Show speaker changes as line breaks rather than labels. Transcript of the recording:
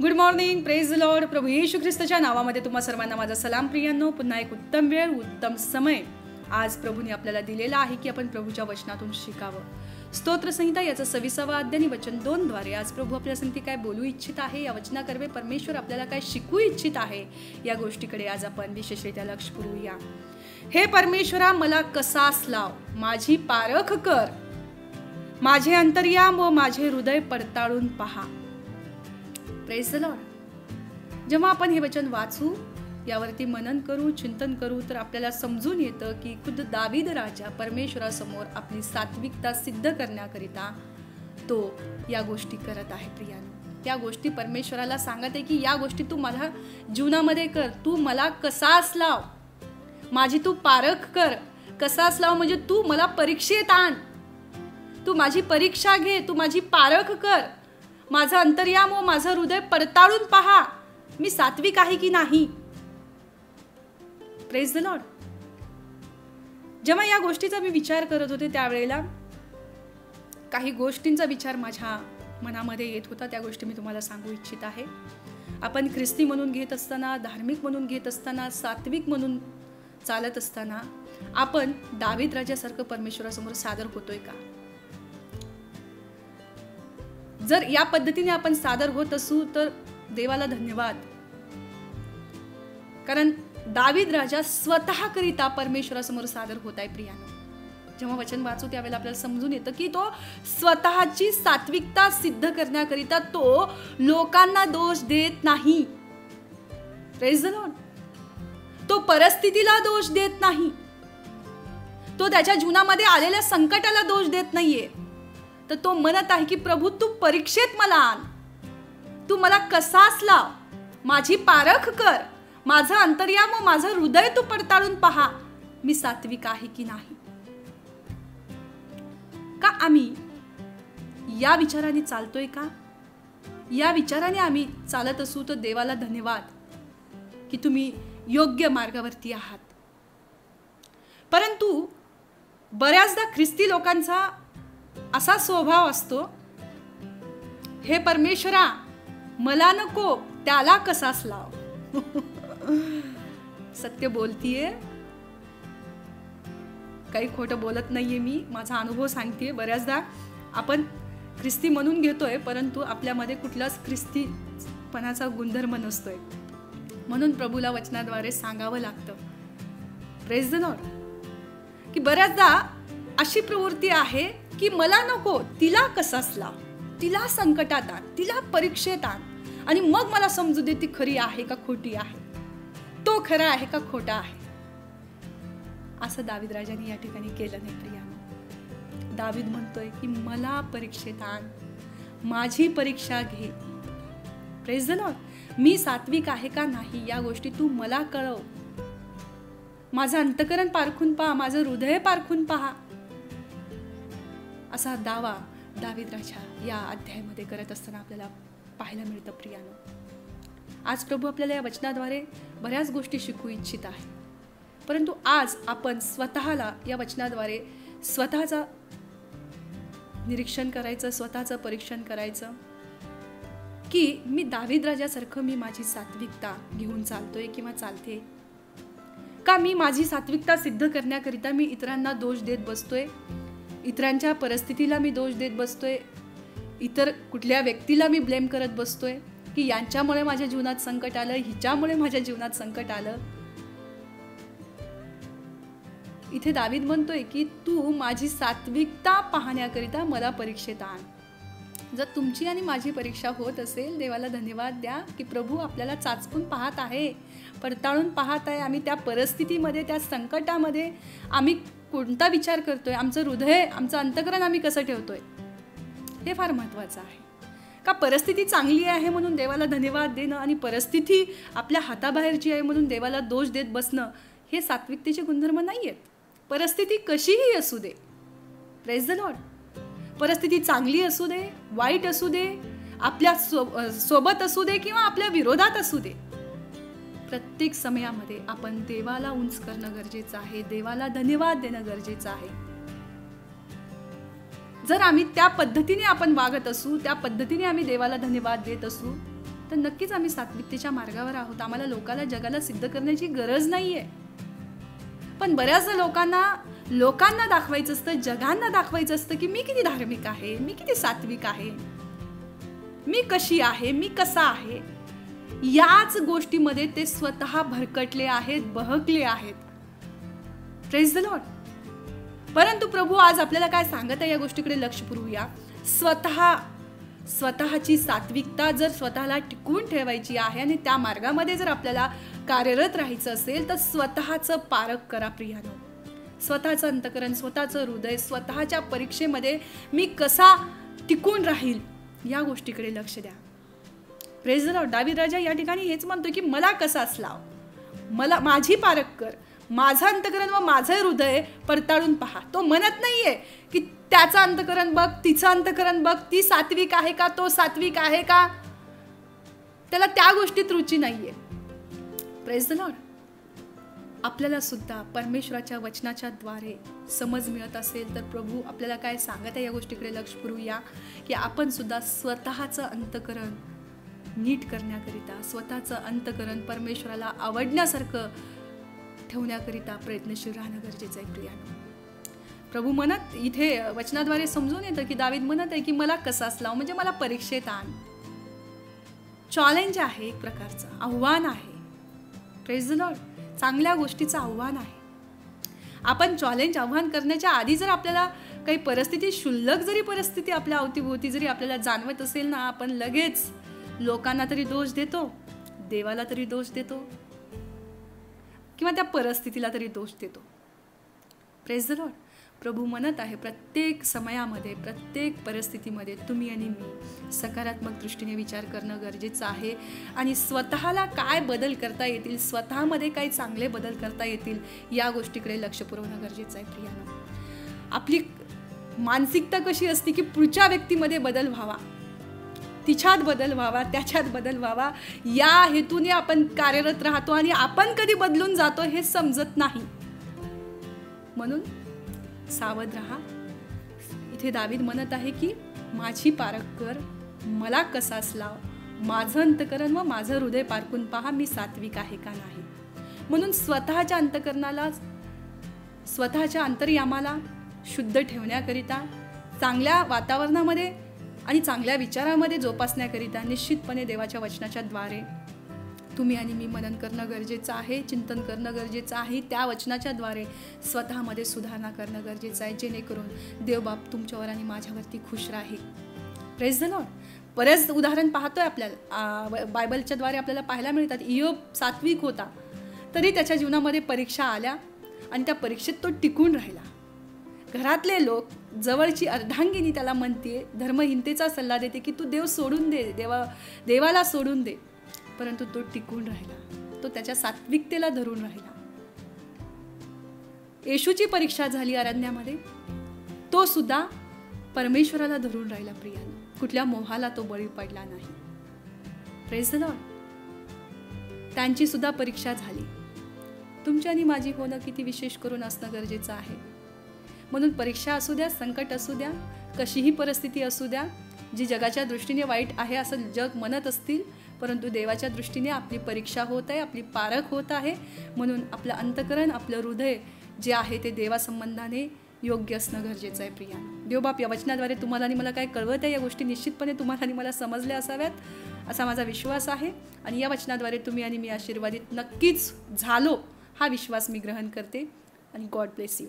Good morning, praise the Lord. प्रभू येशू ख्रिस्ताच्या नावामध्ये तुम्हा सर्वांना माझा सलाम. प्रियांनो, पुन्हा एक उत्तम वेळ, उत्तम समय आज प्रभूने आपल्याला दिलेला आहे की आपण प्रभूच्या वचनातून शिकावं. स्तोत्रसंहिता याचं 26वा अध्याय आणि वचन 2 द्वारे आज प्रभू आपल्या संगती काय बोलू इच्छित आहे, या वचनाकरवे परमेश्वर आपल्याला काय शिकवू इच्छित आहे, या गोष्टीकडे आज आपण विशेषरित्या लक्ष पुरवूया. हे परमेश्वरा, मला कसास लाव, माझी पारख कर, माझे अंतर्याम व माझे हृदय पडताळून पहा. Praise the Lord. जेव्हा आपण हे वचन वाचू, यावरती मनन करू, चिंतन करू, तर आपल्याला समजून येतं की खुद्द दावीद राजा परमेश्वरासमोर आपली सात्विकता सिद्ध करण्याकरिता तो या गोष्टी करत आहे. प्रियानो, त्या गोष्टी परमेश्वराला सांगत आहे की या गोष्टी तू माझ्या जीवनामध्ये कर, तू मला कसास लाव, माझी तू पारख कर. कसास लाव म्हणजे तू मला परीक्षेत आण, तू माझी परीक्षा घे, तू माझी पारख कर, माझं अंतर्याम व माझं हृदय पडताळून पहा, मी सात्विक आहे की नाही. Praise the Lord. जेव्हा या गोष्टीचा मी विचार करत होते त्यावेळेला काही गोष्टींचा विचार माझ्या मनामध्ये येत होता. त्या गोष्टी मी तुम्हाला सांगू इच्छित आहे. आपण ख्रिस्ती म्हणून घेत असताना, धार्मिक म्हणून घेत असताना, सात्विक म्हणून चालत असताना आपण दावीद राजासारखं परमेश्वरासमोर सादर होतोय का? जर या पद्धतीने आपण सादर होत असू तर देवाला धन्यवाद. कारण दावीद राजा स्वतःकरिता परमेश्वरासमोर सादर होत आहे. प्रियानो, जेव्हा वचन वाचू त्यावेळेला आपल्याला समजून येतं की तो स्वतःची सात्विकता सिद्ध करण्याकरिता तो लोकांना दोष देत नाही. Praise the Lord. तो परिस्थितीला दोष देत नाही, तो त्याच्या जीवनामध्ये आलेल्या संकटाला दोष देत नाहीये. तर तो म्हणत आहे की प्रभू, तू परीक्षेत मला आण, तू मला कसास लाव, माझी पारख कर, माझं अंतर्याम व माझं हृदय तू पडताळून पहा, मी सात्विक आहे की नाही. का आम्ही या विचाराने चालतोय का? या विचाराने आम्ही चालत असू तर देवाला धन्यवाद की तुम्ही योग्य मार्गावरती आहात. परंतु बऱ्याचदा ख्रिस्ती लोकांचा असा स्वभाव असतो, हे परमेश्वरा, मला नको, त्याला कसास लाव. सत्य बोलतीये, काही खोटं बोलत नाहीये मी, माझा अनुभव सांगतेय. बऱ्याचदा आपण ख्रिस्ती म्हणून घेतोय परंतु आपल्यामध्ये कुठलाच ख्रिस्तीपणाचा गुणधर्म नसतोय. म्हणून प्रभूला वचनाद्वारे सांगावं लागतं. Praise the Lord. की बऱ्याचदा अशी प्रवृत्ती आहे की मला नको, तिला कसास लाव, तिला संकटात आण, तिला परीक्षेत आण, आणि मग मला समजू दे ती खरी आहे का खोटी आहे, तो खरा आहे का खोटा आहे. असं दावीद राजाने या ठिकाणी केलं नाही. प्रियानो, दावीद म्हणतोय की मला परीक्षेत आण, माझी परीक्षा घे. Praise the Lord. मी सात्विक आहे का नाही या गोष्टी तू मला कळव, माझं अंतःकरण पारखून पहा, माझं हृदय पारखून पहा. असा दावा दावीद राजा या अध्यायामध्ये करत असताना आपल्याला पाहायला मिळतं. प्रियानो, आज प्रभू आपल्याला या वचनाद्वारे बऱ्याच गोष्टी शिकवू इच्छित आहे. परंतु आज आपण स्वतःला या वचनाद्वारे स्वतःचं निरीक्षण करायचं, स्वतःचं परीक्षण करायचं की मी दावीद राजासारखं मी माझी सात्विकता घेऊन चालतोय किंवा चालते का? मी माझी सात्विकता सिद्ध करण्याकरिता मी इतरांना दोष देत बसतोय, इतरांच्या परिस्थितीला मी दोष देत बसतोय, इतर कुठल्या व्यक्तीला मी ब्लेम करत बसतोय की यांच्यामुळे माझ्या जीवनात संकट आलं, हिच्यामुळे माझ्या जीवनात संकट आलं. इथे दावीद म्हणतोय की तू माझी सात्विकता पाहण्याकरिता मला परीक्षेत आण. जर तुमची आणि माझी परीक्षा होत असेल, देवाला धन्यवाद द्या की प्रभू आपल्याला चाचपून पाहत आहे, पडताळून पाहत आहे. आम्ही त्या परिस्थितीमध्ये, त्या संकटामध्ये आम्ही कोणता विचार करतोय, आमचं हृदय, आमचं अंतःकरण आम्ही कसं ठेवतोय, हे फार महत्त्वाचं आहे. का परिस्थिती चांगली आहे म्हणून देवाला धन्यवाद देणं आणि परिस्थिती आपल्या हाताबाहेरची आहे म्हणून देवाला दोष देत बसणं हे सात्विकतेचे गुणधर्म नाही आहेत. परिस्थिती कशीही असू दे, प्रेज द लॉर्ड, परिस्थिती चांगली असू दे, वाईट असू दे, आपल्या सोबत असू दे किंवा आपल्या विरोधात असू दे, प्रत्येक समयामध्ये आपण देवाला उंच करणं गरजेचं आहे, देवाला धन्यवाद देणं गरजेचं आहे. जर आम्ही त्या पद्धतीने आपण वागत असू, त्या पद्धतीने आम्ही देवाला धन्यवाद देत असू, तर नक्कीच आम्ही सात्विकतेच्या मार्गावर आहोत. आम्हाला लोकाला जगाला सिद्ध करण्याची गरज नाहीये. पण बऱ्याचदा लोकांना दाखवायचं असतं, जगांना दाखवायचं असतं की मी किती धार्मिक आहे, मी किती सात्विक आहे, मी कशी आहे, मी कसा आहे. याच गोष्टीमध्ये ते स्वतः भरकटले आहेत, बहकले आहेत. Praise the Lord. परंतु प्रभू आज आपल्याला काय सांगत आहे या गोष्टीकडे लक्ष पुरवूया. स्वतःची सात्विकता जर स्वतःला टिकवून ठेवायची आहे आणि त्या मार्गामध्ये जर आपल्याला कार्यरत राहायचं असेल तर स्वतःचं पारख करा प्रियानो. स्वतःचं अंतकरण, स्वतःचं हृदय, स्वतःच्या परीक्षेमध्ये मी कसा टिकून राहील या गोष्टीकडे लक्ष द्या. Praise the Lord. दावीद राजा या ठिकाणी हेच म्हणतोय की मला कसाच लाव, मला माझी पारख कर, माझं अंतकरण व माझं हृदय पडताळून पहा. तो म्हणत नाहीये की त्याचं अंतकरण बघ, तिचं अंतकरण बघ, ती सात्विक आहे का, तो सात्विक आहे का. त्याला त्या गोष्टीत रुची नाहीये. Praise the Lord. आपल्याला सुद्धा परमेश्वराच्या वचनाच्या द्वारे समज मिळत असेल तर प्रभू आपल्याला काय सांगत आहे या गोष्टीकडे लक्ष पुरवूया की आपण सुद्धा स्वतःचं अंतकरण नीट करण्याकरिता, स्वतःचं अंतकरण परमेश्वराला आवडण्यासारखं ठेवण्याकरिता प्रयत्नशील राहणं गरजेचं आहे प्रियानो. प्रभू म्हणत इथे वचनाद्वारे समजून येतं की दावीद म्हणत आहे की मला कसाच लाव, म्हणजे मला परीक्षेत आण. चॅलेंज आहे, एक प्रकारचं आव्हान आहे. Praise the Lord. चांगल्या गोष्टीचं आव्हान आहे. आपण आव्हान करण्याच्या आधी जर आपल्याला काही परिस्थिती, क्षुल्लक जरी परिस्थिती आपल्या अवतीभोवती जरी आपल्याला जाणवत असेल ना, आपण लगेच लोकांना तरी दोष देतो, देवाला तरी दोष देतो, किंवा त्या परिस्थितीला तरी दोष देतो. Praise the Lord. प्रभू म्हणत आहे प्रत्येक समयामध्ये, प्रत्येक परिस्थितीमध्ये तुम्ही आणि मी सकारात्मक दृष्टीने विचार करणं गरजेचं आहे. आणि स्वतःला काय बदल करता येतील, स्वतःमध्ये काय चांगले बदल करता येतील या गोष्टीकडे लक्ष पुरवणं गरजेचं आहे प्रियानो. आपली मानसिकता कशी असते की पुढच्या व्यक्तीमध्ये बदल व्हावा, तिच्यात बदल व्हावा, त्याच्यात बदल व्हावा, या हेतूने आपण कार्यरत राहतो आणि आपण कधी बदलून जातो हे समजत नाही. म्हणून सावध राहा. इथे दावीद म्हणत आहे की माझी पारख कर, मला कसाच लाव, माझं अंतकरण व माझं हृदय पारखून पहा, मी सात्विक आहे का नाही. म्हणून स्वतःच्या अंतकरणाला, स्वतःच्या अंतर्यामाला शुद्ध ठेवण्याकरिता, चांगल्या वातावरणामध्ये आणि चांगल्या विचारामध्ये जोपासण्याकरिता निश्चितपणे देवाच्या वचनाच्या द्वारे तुम्ही आणि मी मनन करणं गरजेचं आहे, चिंतन करणं गरजेचं आहे. त्या वचनाच्या द्वारे स्वतःमध्ये सुधारणा करणं गरजेचं आहे, जेणेकरून देवबाप तुमच्यावर आणि माझ्यावरती खुश राहील. Praise the Lord. बरेच उदाहरण पाहतोय आपल्याला बायबलच्या द्वारे आपल्याला पाहायला मिळतात. इयोब सात्विक होता, तरी त्याच्या जीवनामध्ये परीक्षा आल्या आणि त्या परीक्षेत तो टिकून राहिला. घरातले लोक, जवळची अर्धांगिनी त्याला म्हणते, धर्महीनतेचा सल्ला देते की तू देव सोडून दे, देवाला सोडून दे, परंतु तो टिकून राहिला, तो त्याच्या सात्विकतेला धरून राहिला. येशूची परीक्षा झाली अरण्यामध्ये, तो सुद्धा परमेश्वराला धरून राहिला प्रियानो. कुठल्या मोहाला तो बळी पडला नाही. Praise the Lord. त्यांची सुद्धा परीक्षा झाली. तुमची आणि माझी होणं किती विशेष करून असणं गरजेचं आहे. म्हणून परीक्षा असू द्या, संकट असू द्या, कशीही परिस्थिती असू द्या, जी जगाच्या दृष्टीने वाईट आहे असं जग म्हणत असतील, परंतु देवाच्या दृष्टीने आपली परीक्षा होत आहे, आपली पारख होत आहे. म्हणून आपलं अंतकरण, आपलं हृदय जे आहे ते देवासंबंधाने योग्य असणं गरजेचं आहे प्रियानो. देवबाप या वचनाद्वारे तुम्हाला आणि मला काय कळवत आहे या गोष्टी निश्चितपणे तुम्हाला आणि मला समजल्या असाव्यात असा माझा विश्वास आहे. आणि या वचनाद्वारे तुम्ही आणि मी आशीर्वादित नक्कीच झालो हा विश्वास मी ग्रहण करते. आणि गॉड ब्लेस यू.